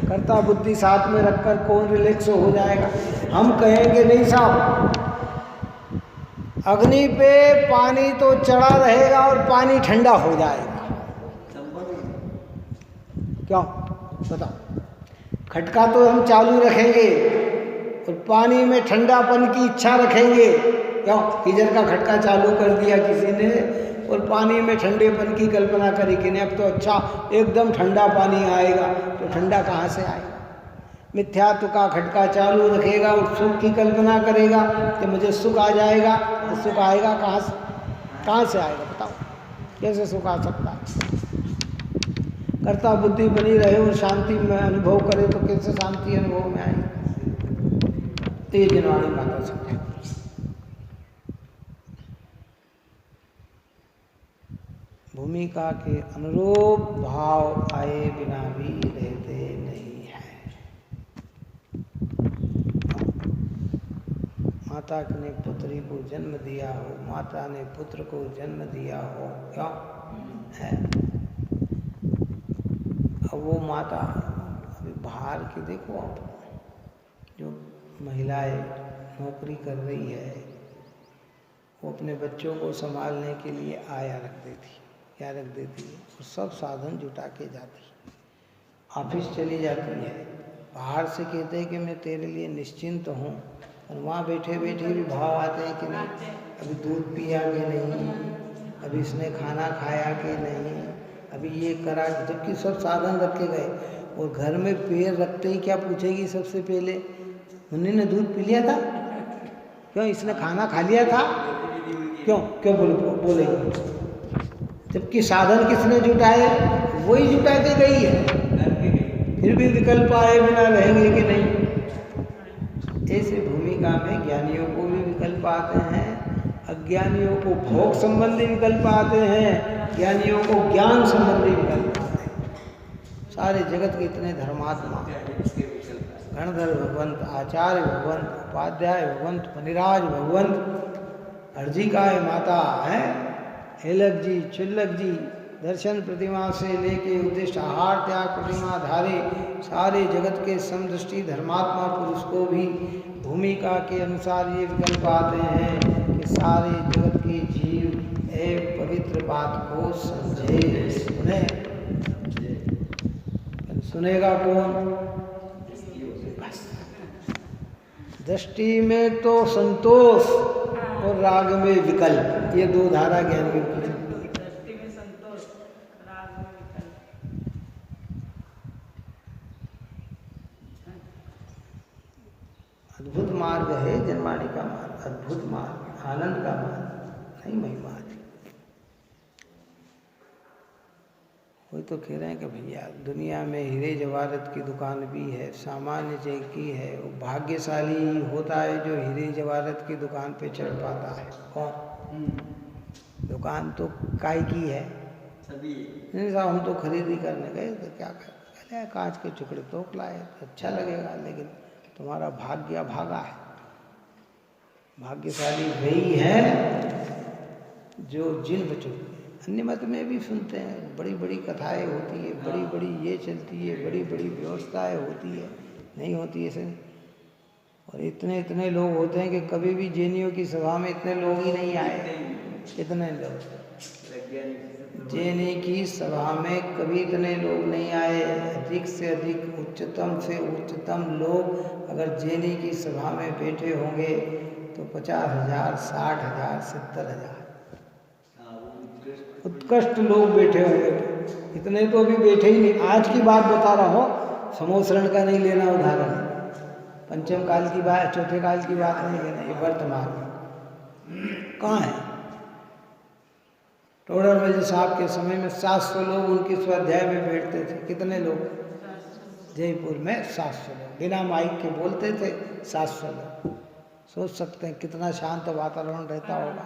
कर्ता बुद्धि साथ में रखकर कौन रिलैक्स हो जाएगा? हम कहेंगे नहीं साहब, अग्नि पे पानी तो चढ़ा रहेगा और पानी ठंडा हो जाएगा। क्यों बताओ? खटका तो हम चालू रखेंगे और पानी में ठंडापन की इच्छा रखेंगे। क्यों? गीजर का खटका चालू कर दिया किसी ने और पानी में ठंडेपन की कल्पना करी कि नहीं अब तो अच्छा एकदम ठंडा पानी आएगा, तो ठंडा कहाँ से आएगा? मिथ्यात्व का खटका चालू रखेगा और सुख की कल्पना करेगा कि मुझे सुख आ जाएगा, तो सुख आएगा कहाँ से? कहाँ से आएगा बताओ? कैसे सुख आ सकता है? कर्ता बुद्धि बनी रहे और शांति में अनुभव करे तो कैसे शांति अनुभव में आएगी? तो ये जिनवाणी माता समझा। भूमिका के अनुरूप भाव आए बिना भी रहते नहीं है। माता ने पुत्री को जन्म दिया हो, माता ने पुत्र को जन्म दिया हो, क्या है? अब वो माता अभी बाहर की देखो आप, जो महिलाएं नौकरी कर रही है वो अपने बच्चों को संभालने के लिए आया रख देती या रख देती है और सब साधन जुटा के जाती, ऑफिस चली जाती है, बाहर से कहते हैं कि मैं तेरे लिए निश्चिंत हूँ, और वहाँ बैठे बैठे भी भाव आते हैं कि नहीं अभी दूध पिया कि नहीं, अभी इसने खाना खाया कि नहीं, अभी ये करा, जबकि सब साधन रखे गए। और घर में पैर रखते ही क्या पूछेगी सबसे पहले, मुन्नी ने दूध पी लिया था, क्यों इसने खाना खा लिया था, क्यों क्यों बोलेंगे, जबकि साधन किसने जुटाए, वही जुटा के गई है, फिर भी विकल्प आए बिना रहेंगे कि नहीं। ऐसे भूमिका में ज्ञानियों को भी विकल्प आते हैं, अज्ञानियों को भोग संबंधी विकल्प आते हैं, ज्ञानियों को ज्ञान संबंधी विकल्प आते हैं। सारे जगत के इतने धर्मात्मा, गणधर भगवंत, आचार्य भगवंत, उपाध्याय भगवंत, फणिराज भगवंत, अर्जिकाय माता है, हेलक जी, चुल्लक जी, दर्शन प्रतिमा से लेके उद्देश्य आहार त्याग प्रतिमा धारे सारे जगत के समदृष्टि धर्मात्मा पुरुष को भी भूमिका के अनुसार ये विकल्प आते हैं कि सारे जगत के जीव एक पवित्र बात को समझे, सुने। सुनेगा कौन? दृष्टि में तो संतोष और राग में विकल्प, ये दो धारा ज्ञानियों की। दृष्टि में संतोष, राग में विकल्प। अद्भुत मार्ग है जनवाणी का मार्ग, अद्भुत मार्ग, आनंद का मार्ग, नहीं महिमा है। वही तो कह रहे हैं कि भैया दुनिया में हीरे जवाहरत की दुकान भी है, सामान्य जय की है, वो भाग्यशाली होता है जो हीरे जवाहरत की दुकान पे चढ़ पाता है। कौन? दुकान तो काय की है, नहीं साहब हम तो खरीदी करने गए तो क्या कर, कांच के टुकड़े तोप लाए, अच्छा लगेगा, लेकिन तुम्हारा भाग्य भागा है। भाग्यशाली वही है जो जिन बच्चों, अन्य मत में भी सुनते हैं, बड़ी बड़ी कथाएं होती है, बड़ी बड़ी ये चलती है, बड़ी बड़ी व्यवस्थाएं होती है, नहीं होती ऐसे। और इतने इतने लोग होते हैं कि कभी भी जैनियों की सभा में इतने लोग ही नहीं आए, इतने लोग जैनी की सभा में कभी इतने लोग नहीं आए। अधिक से अधिक उच्चतम से उच्चतम लोग अगर जैनी की सभा में बैठे होंगे तो 50,000, 60,000, 70,000 उत्कृष्ट लोग बैठे होंगे। इतने तो अभी बैठे ही नहीं। आज की बात बता रहा हूँ, समोसरण का नहीं लेना उदाहरण, पंचम काल की बात, चौथे काल की बात नहीं लेना, ये वर्तमान कहाँ है। टोडर मल साहब के समय में 700 लोग उनकी स्वाध्याय में बैठते थे। कितने लोग? जयपुर में 700 लोग, बिना माइक के बोलते थे 700 लोग। सोच सकते हैं कितना शांत वातावरण रहता होगा।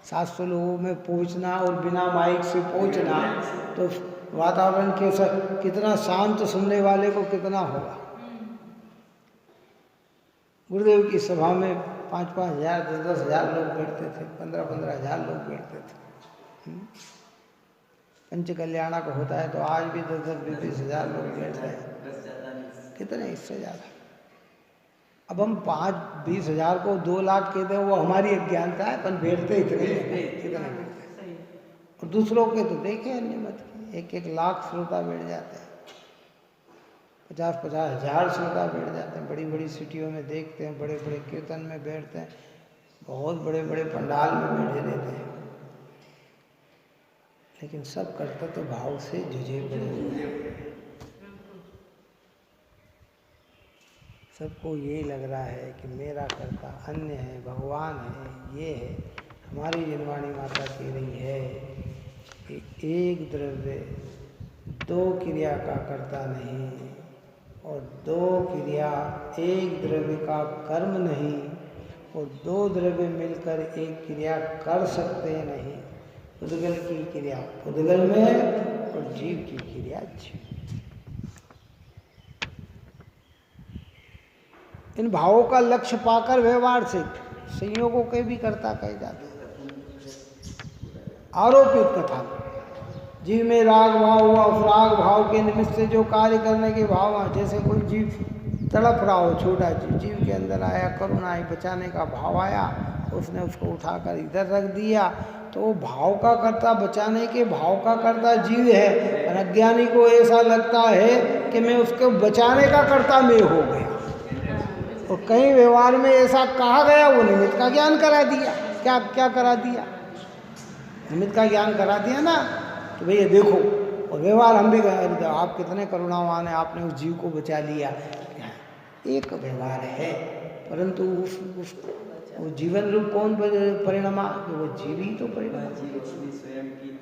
700 लोगों में पहुंचना और बिना माइक से पहुंचना, तो वातावरण कैसा, कितना शांत, सुनने वाले को कितना होगा। गुरुदेव की सभा में 5-5 हजार, 10-10 हजार लोग बैठते थे, 15-15 हजार लोग बैठते थे। पंच कल्याणा को होता है तो आज भी 10-10, 20-20 हजार लोग बैठते हैं। कितने, इससे ज़्यादा। अब हम 5-20 हजार को 2 लाख कहते हैं, वो हमारी अज्ञानता है, अपन बैठते इतने कितने बैठते। और दूसरों के तो देखे अन्य मत के 1-1 लाख श्रोता बैठ जाते हैं, 50-50 हजार श्रोता बैठ जाते हैं। बड़ी बड़ी सिटियों में देखते हैं, बड़े बड़े कीर्तन में बैठते हैं, बहुत बड़े बड़े पंडाल में बैठे रहते हैं, लेकिन सब कर्तव्य भाव से जुझे पड़े हुए हैं। सबको ये लग रहा है कि मेरा कर्ता अन्य है, भगवान है, ये है। हमारी जनवाणी माता कह रही है कि एक द्रव्य 2 क्रिया का कर्ता नहीं, और 2 क्रिया एक द्रव्य का कर्म नहीं, और 2 द्रव्य मिलकर एक क्रिया कर सकते नहीं। पुद्गल की क्रिया पुद्गल में और जीव की क्रिया जीव। इन भावों का लक्ष्य पाकर व्यवहार से संयोगों के भी कर्ता कहे जाते हैं। आरोपित कथा जीव में राग भाव हुआ, उस राग भाव के निमित्त से जो कार्य करने के भाव हैं, जैसे कोई जीव तड़प रहा हो, छोटा जीव, जीव के अंदर आया करुणा आई, बचाने का भाव आया, उसने उसको उठाकर इधर रख दिया, तो वो भाव का कर्ता, बचाने के भाव का कर्ता जीव है। और अज्ञानी को ऐसा लगता है कि मैं उसको बचाने का कर्ता मैं हो गया, और कई व्यवहार में ऐसा कहा गया, वो निमित्त का ज्ञान करा दिया। क्या क्या करा दिया? निमित्त का ज्ञान करा दिया ना, कि भैया देखो, और व्यवहार हम भी कहें आप कितने करुणावान हैं, आपने उस जीव को बचा लिया। एक व्यवहार है, परंतु उस वो जीवन रूप कौन परिणमा? वो जीव ही तो परिणमा। स्वयं की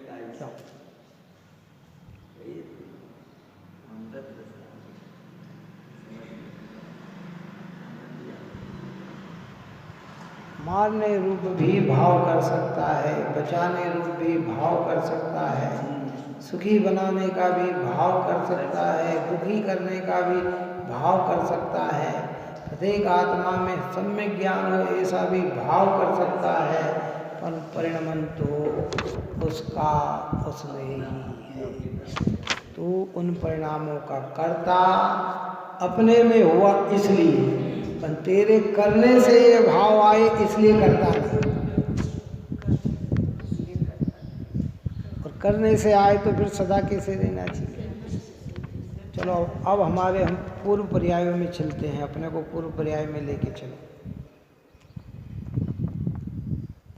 मारने रूप भी भाव कर सकता है, बचाने रूप भी भाव कर सकता है, सुखी बनाने का भी भाव कर सकता है, दुखी करने का भी भाव कर सकता है, प्रत्येक आत्मा में सम्यक ज्ञान हो ऐसा भी भाव कर सकता है, पर परिणमन तो उसका उसमें ही है। तो उन परिणामों का कर्ता अपने में हुआ इसलिए, पर तेरे करने से ये भाव आए इसलिए करता नहीं, और करने से आए तो फिर सदा कैसे रहना चाहिए। चलो अब हम पूर्व पर्यायों में चलते हैं, अपने को पूर्व पर्याय में लेके चलो।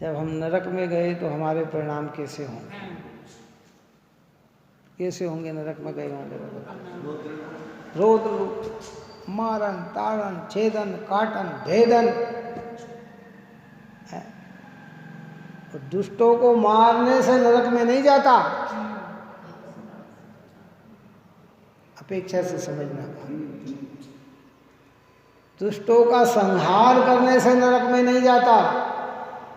जब हम नरक में गए तो हमारे परिणाम कैसे होंगे? कैसे होंगे? नरक में गए होंगे रौद्र रूप, मारन, ताड़न, छेदन, काटन, भेदन। तो दुष्टों को मारने से नरक में नहीं जाता, अपेक्षा से समझना। दुष्टों का संहार करने से नरक में नहीं जाता,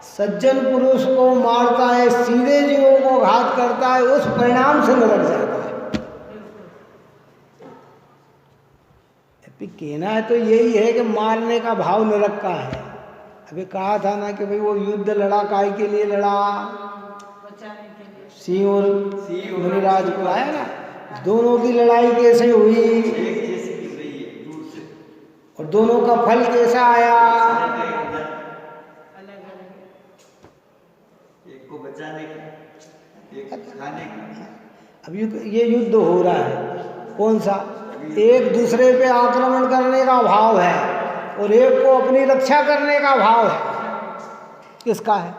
सज्जन पुरुष को मारता है, सीधे जीवों को घात करता है, उस परिणाम से नरक जाता है। कहना है तो यही है कि मारने का भाव नरक का है। अभी कहा था ना कि भाई वो युद्ध लड़ा, काय के लिए लड़ा? बचाने के लिए। सिंह और मुनिराज को आया ना, दोनों की लड़ाई कैसे हुई और दोनों का फल कैसा आया? एक को बचाने का, एक खाने का। अब ये युद्ध हो रहा है, कौन सा? एक दूसरे पे आक्रमण करने का भाव है और एक को अपनी रक्षा करने का भाव है। किसका है?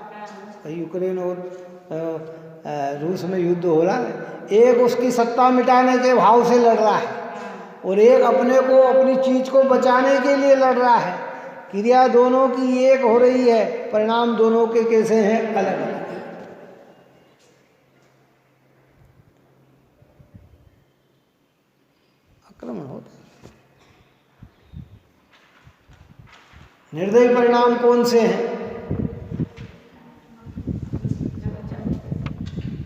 यूक्रेन और रूस में युद्ध हो रहा है, एक उसकी सत्ता मिटाने के भाव से लड़ रहा है और एक अपने को, अपनी चीज को बचाने के लिए लड़ रहा है। क्रिया दोनों की एक हो रही है, परिणाम दोनों के कैसे हैं? अलग अलग। आक्रमण होता है। निर्दयी परिणाम कौन से हैं?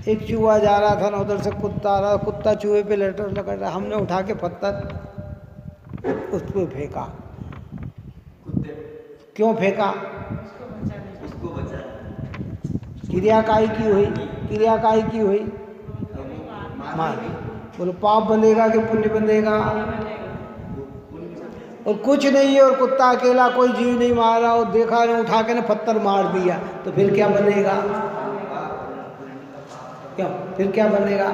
एक चूहा जा रहा था ना, उधर से कुत्ता आ रहा, कुत्ता चूहे पे लकड़ रहा, हमने उठा के पत्थर उस पर फेंका। क्यों फेंका? उसको बचा। क्रिया काय की हुई? क्रिया काय की हुई? मार। बोलो पाप बंधेगा कि पुण्य बंधेगा? और कुछ नहीं है और कुत्ता अकेला, कोई जीव नहीं मारा और देखा नहीं, उठा के ना पत्थर मार दिया, तो फिर क्या बनेगा? क्यों? फिर क्या बनेगा?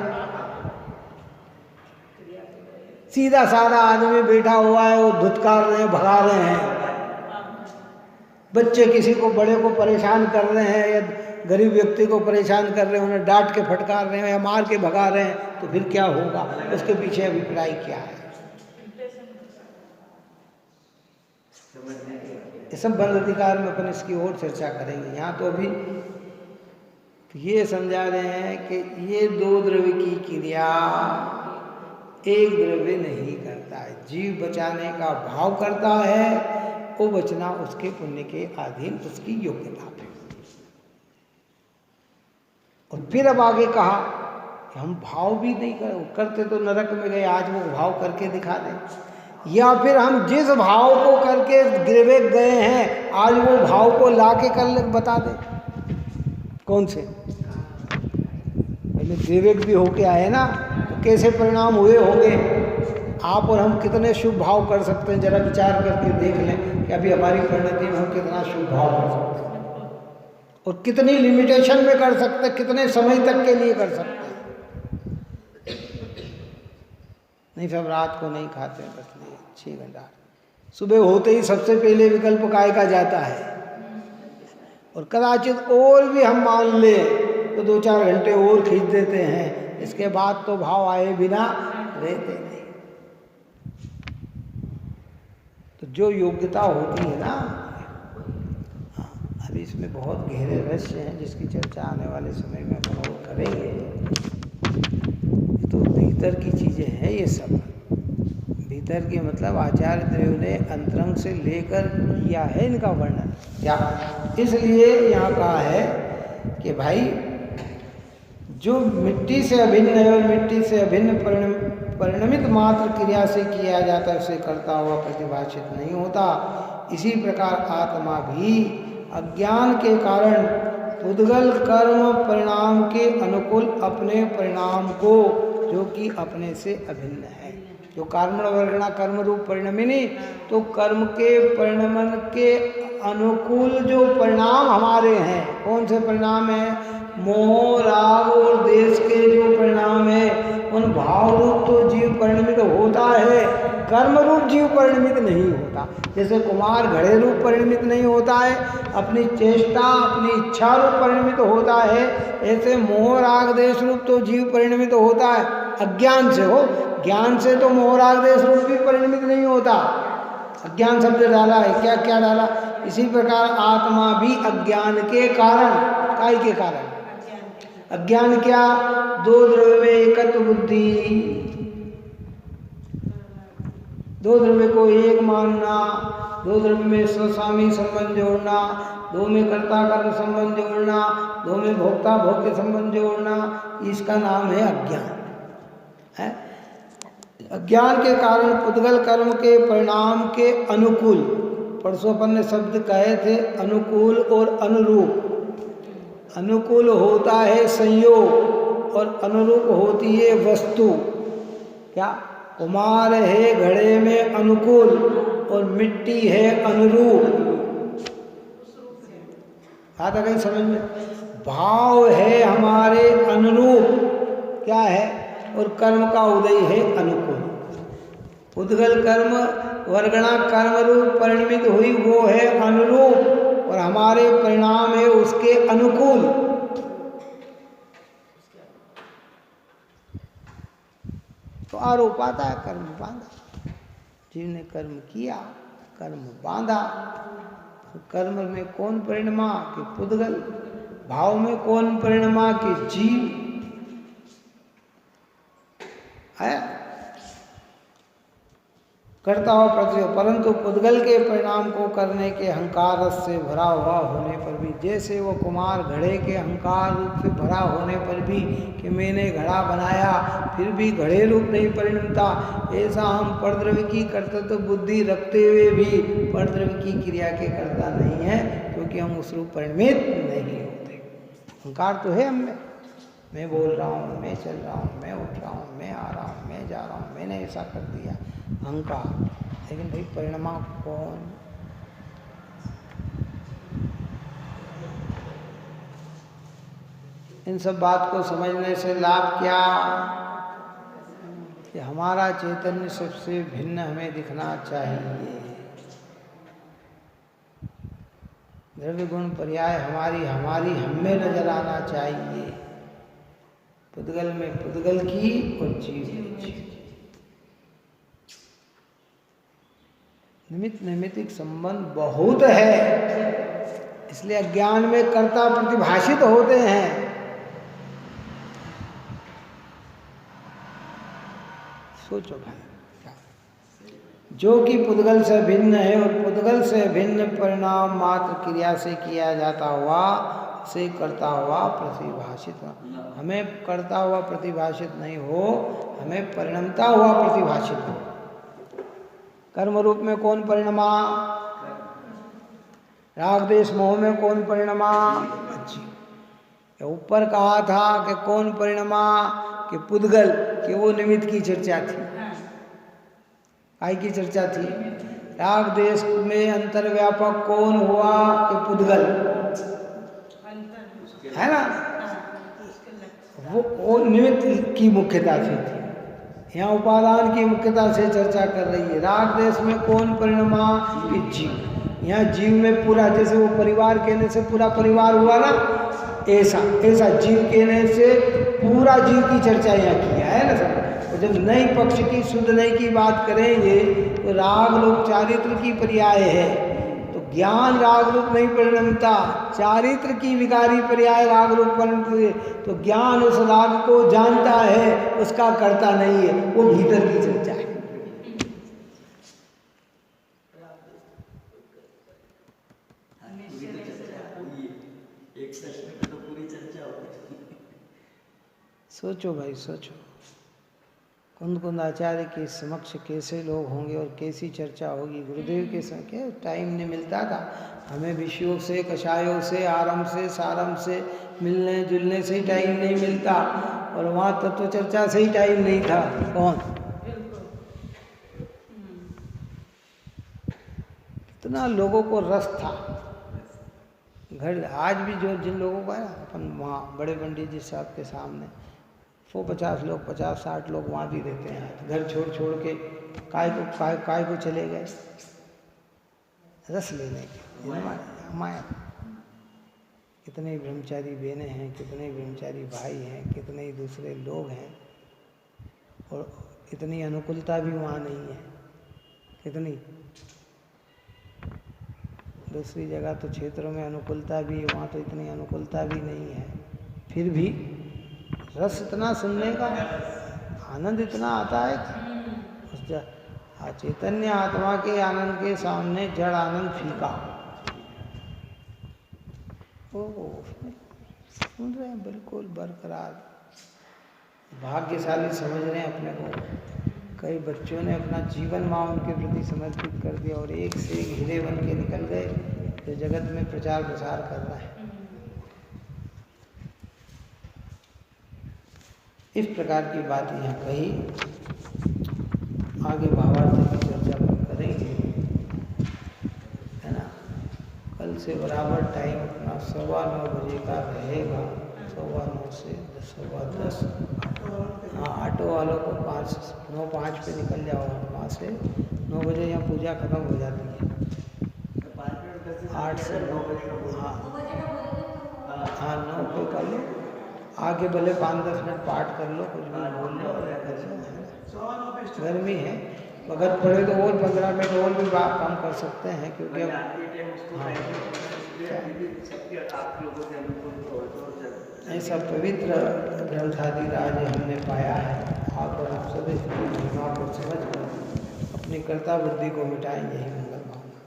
सीधा साधा आदमी बैठा हुआ है, वो धुतकार रहे हैं, भगा रहे हैं, बच्चे किसी को, बड़े को परेशान कर रहे हैं या गरीब व्यक्ति को परेशान कर रहे हैं, उन्हें डांट के फटकार रहे हैं या मार के भगा रहे हैं, तो फिर क्या होगा? उसके पीछे अभिप्राय क्या है? ये सब बल अधिकार में अपन इसकी और चर्चा करेंगे। यहाँ तो अभी ये समझा रहे हैं कि ये दो द्रव्य की क्रिया एक द्रव्य नहीं करता है। जीव बचाने का भाव करता है, वो बचना उसके पुण्य के अधीन, उसकी योग्यता पे। और फिर अब आगे कहा कि हम भाव भी नहीं करते तो नरक में गए, आज वो भाव करके दिखा दें, या फिर हम जिस भाव को करके गिरवे गए हैं आज वो भाव को ला के कर बता दें। कौन से? पहले विवेक भी होके आए ना, तो कैसे परिणाम हुए होंगे। आप और हम कितने शुभ भाव कर सकते हैं, जरा विचार करके देख लें कि अभी हमारी परिणति में हम कितना शुभ भाव कर सकते हैं और कितनी लिमिटेशन में कर सकते हैं, कितने समय तक के लिए कर सकते हैं। नहीं सब रात को नहीं खाते हैं, बस लिए 6 घंटा। सुबह होते ही सबसे पहले विकल्प काय का जाता है, और कदाचित और भी हम मान लें तो 2-4 घंटे और खींच देते हैं। इसके बाद तो भाव आए बिना रहते नहीं। तो जो योग्यता होती है ना, अभी इसमें बहुत गहरे रहस्य हैं जिसकी चर्चा आने वाले समय में अपन और करेंगे। तो भीतर की चीज़ें हैं ये सब। भीतर की मतलब आचार्य देव ने अंतरंग से लेकर किया है इनका वर्णन। क्या इसलिए यहाँ कहा है कि भाई जो मिट्टी से अभिन्न है और मिट्टी से अभिन्न परिणमित मात्र क्रिया से किया जाता है, उसे करता हुआ प्रतिभाषित नहीं होता। इसी प्रकार आत्मा भी अज्ञान के कारण उद्गल कर्म परिणाम के अनुकूल अपने परिणाम को, जो कि अपने से अभिन्न है, जो कर्मण वर्गणा कर्म रूप परिणमिनी, तो कर्म के परिणमन के अनुकूल जो परिणाम हमारे हैं, कौन से परिणाम हैं? मोह राग और देश के जो परिणाम है, उन भाव रूप तो जीव परिणमित होता है, कर्म रूप जीव परिणमित नहीं होता। जैसे कुमार घड़े रूप परिणमित नहीं होता है, अपनी चेष्टा अपनी इच्छा रूप परिणमित होता है, ऐसे मोह राग देश रूप तो जीव परिणमित होता है अज्ञान से। हो ज्ञान से तो मोह राग देश रूप भी परिणमित नहीं होता। अज्ञान शब्द डाला है, क्या क्या डाला? इसी प्रकार आत्मा भी अज्ञान के कारण, काय के कारण? अज्ञान क्या? 2 द्रव्य में एकत्व बुद्धि, 2 द्रव्य को एक मानना, 2 द्रव्य में स्वस्वामी संबंध जोड़ना, 2 में कर्ता कर्म संबंध जोड़ना, 2 में भोक्ता भोग्य संबंध जोड़ना, इसका नाम है अज्ञान है। अज्ञान के कारण पुद्गल कर्म के परिणाम के अनुकूल, परसों अपन ने शब्द कहे थे अनुकूल और अनुरूप। अनुकूल होता है संयोग और अनुरूप होती है वस्तु। क्या? कुमार है घड़े में अनुकूल और मिट्टी है अनुरूप। आता कहीं समझ में? भाव है हमारे अनुरूप, क्या है? और कर्म का उदय है अनुकूल। उद्गल कर्म वर्गणा कर्म रूप परिणमित हुई, वो है अनुरूप, और हमारे परिणाम है उसके अनुकूल। तो आरोप आता है कर्म बांधा। जीव ने कर्म किया, कर्म बांधा, तो कर्म में कौन परिणमा? कि पुद्गल। भाव में कौन परिणमा? कि जीव है करता हुआ प्रतिभा। परंतु पुद्गल के परिणाम को करने के अहंकार रस से भरा हुआ होने पर भी, जैसे वो कुमार घड़े के अहंकार रूप से भरा होने पर भी कि मैंने घड़ा बनाया, फिर भी घड़े रूप नहीं परिणमता, ऐसा हम परद्रव्य की कर्तृत्व बुद्धि रखते हुए भी परद्रव्य की क्रिया के कर्ता नहीं है, क्योंकि हम उस रूप परिणमित नहीं होते। अहंकार तो है हमें, मैं बोल रहा हूँ, मैं चल रहा हूँ, मैं उठ रहा हूँ, मैं आ रहा हूँ, मैं जा रहा हूँ, मैंने ऐसा कर दिया, अहंकार। लेकिन भाई परिणमा कौन? इन सब बात को समझने से लाभ क्या? कि हमारा चैतन्य सबसे भिन्न हमें दिखना चाहिए। द्रव्य गुण पर्याय हमारी हम में नजर आना चाहिए। पुद्गल में पुद्गल की और जीव में जीव। निमित्त नैमित्तिक संबंध बहुत है, इसलिए अज्ञान में कर्ता प्रतिभाषित होते हैं। सोचो भाई, जो कि पुद्गल से भिन्न है और पुद्गल से भिन्न परिणाम मात्र क्रिया से किया जाता हुआ से करता हुआ प्रतिभाषित। हमें करता हुआ प्रतिभाषित नहीं हो, हमें परिणमता हुआ प्रतिभाषित हो। कर्म रूप में कौन परिणमा? राग देश मोह में कौन परिणमा? या ऊपर कहा था कि कौन परिणमा कि पुद्गल, कि वो निमित्त की चर्चा थी। काय की चर्चा थी? राग देश में अंतर्व्यापक कौन हुआ कि पुद्गल, है ना? वो निमित्त की मुख्यता से थी। यहाँ उपादान की मुख्यता से चर्चा कर रही है। राग देश में कौन परिणमा कि जीव। यहाँ जीव में पूरा, जैसे वो परिवार कहने से पूरा परिवार हुआ ना, ऐसा ऐसा जीव कहने से पूरा जीव की चर्चा यहाँ किया है ना सर। और जब नई पक्ष की शुद्ध नई की बात करेंगे तो राग लोग चारित्र की पर्याय है, तो ज्ञान राग रूप नहीं परिणमता, चारित्र की विकारी पर्याय राग रूप परिणमती है। तो ज्ञान उस राग को जानता है, उसका करता नहीं है, वो भीतर की चर्चा है। एक प्रश्न में तो पूरी चर्चा होगी। सोचो भाई सोचो, कुंद कुंद आचार्य के समक्ष कैसे लोग होंगे और कैसी चर्चा होगी। गुरुदेव के समय क्या टाइम नहीं मिलता था हमें, विषयों से, कषायों से, आरंभ से, सारंभ से मिलने जुलने से ही टाइम नहीं मिलता, और वहाँ तत्व चर्चा से ही टाइम नहीं था। कौन कितना लोगों को रस था घर। आज भी जो जिन लोगों का है अपन वहाँ बड़े पंडित जी साहब के सामने 150 लोग, 50-60 लोग वहाँ भी रहते हैं। घर छोड़ छोड़ के काय को चले गए रस लेने के। माया कितने ब्रह्मचारी बहनें हैं, कितने ब्रह्मचारी भाई हैं, कितने दूसरे लोग हैं, और इतनी अनुकूलता भी वहाँ नहीं है। कितनी दूसरी जगह तो क्षेत्रों में अनुकूलता भी है, वहाँ तो इतनी अनुकूलता भी नहीं है। फिर भी रस इतना सुनने का आनंद इतना आता है कि उस चैतन्य आत्मा के आनंद के सामने जड़ आनंद फीका। सुन रहे हैं, बिल्कुल बरकरार, भाग्यशाली समझ रहे हैं अपने को। कई बच्चों ने अपना जीवन माँ उनके प्रति समर्पित कर दिया, और एक से एक हीरे बन के निकल गए जो जगत में प्रचार प्रसार कर रहा है। इस प्रकार की बात यहाँ कही। आगे भावार्थ की चर्चा करेंगे, है ना। कल से बराबर टाइम अपना 9:15 बजे का रहेगा, 9:15 से 10:15। हाँ, ऑटो वालों को 9:05 पे निकल जाओ वहाँ से। 9 बजे यहाँ पूजा खत्म हो जाती है। 8 से 9 बजे, हाँ 9 पे कर लो। आगे भले 5-10 मिनट पाठ कर लो, कुछ भी बोल लो। गर्मी है, वक्त पड़े तो और 15 मिनट और भी बात काम कर सकते हैं, क्योंकि अब ऐसा पवित्र ग्रंथादि राज हमने पाया है। आप और हम सभी महिमा को समझ कर अपनी कर्ता बुद्धि को मिटाएंगे ही मंगल भावना।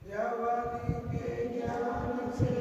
ज्ञान के ज्ञान से